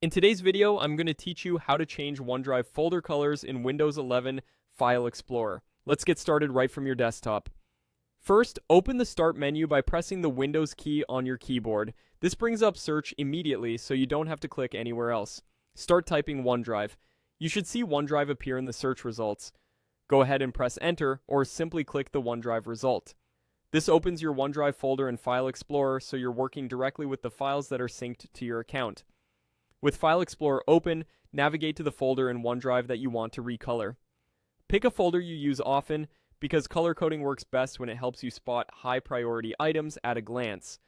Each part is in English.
In today's video, I'm going to teach you how to change OneDrive folder colors in Windows 11 File Explorer. Let's get started right from your desktop. First, open the Start menu by pressing the Windows key on your keyboard. This brings up Search immediately, so you don't have to click anywhere else. Start typing OneDrive. You should see OneDrive appear in the search results. Go ahead and press Enter, or simply click the OneDrive result. This opens your OneDrive folder in File Explorer, so you're working directly with the files that are synced to your account. With File Explorer open, navigate to the folder in OneDrive that you want to recolor. Pick a folder you use often, because color coding works best when it helps you spot high priority items at a glance.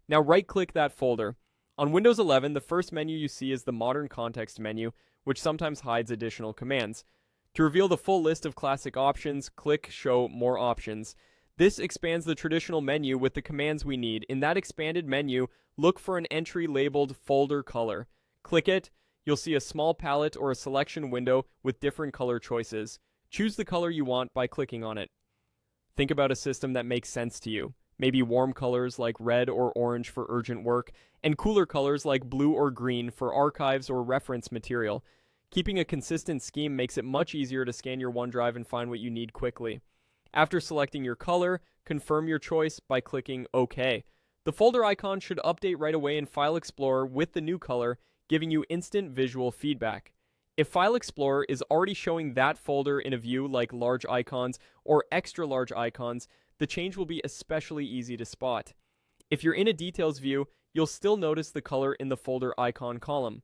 Now right-click that folder. On Windows 11, the first menu you see is the Modern Context menu, which sometimes hides additional commands. To reveal the full list of classic options, click Show More Options. This expands the traditional menu with the commands we need. In that expanded menu, look for an entry labeled Folder Color. Click it, you'll see a small palette or a selection window with different color choices. Choose the color you want by clicking on it. Think about a system that makes sense to you. Maybe warm colors like red or orange for urgent work, and cooler colors like blue or green for archives or reference material. Keeping a consistent scheme makes it much easier to scan your OneDrive and find what you need quickly. After selecting your color, confirm your choice by clicking OK. The folder icon should update right away in File Explorer with the new color, giving you instant visual feedback. If File Explorer is already showing that folder in a view like large icons or extra large icons, the change will be especially easy to spot. If you're in a details view, you'll still notice the color in the folder icon column.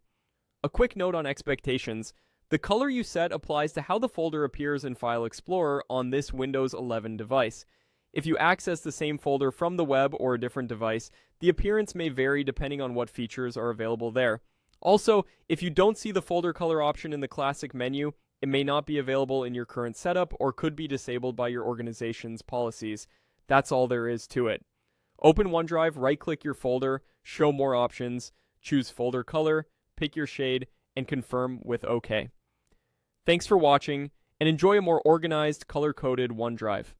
A quick note on expectations. The color you set applies to how the folder appears in File Explorer on this Windows 11 device. If you access the same folder from the web or a different device, the appearance may vary depending on what features are available there. Also, if you don't see the folder color option in the classic menu, it may not be available in your current setup or could be disabled by your organization's policies. That's all there is to it. Open OneDrive, right-click your folder, show more options, choose folder color, pick your shade, and confirm with OK. Thanks for watching, and enjoy a more organized, color-coded OneDrive.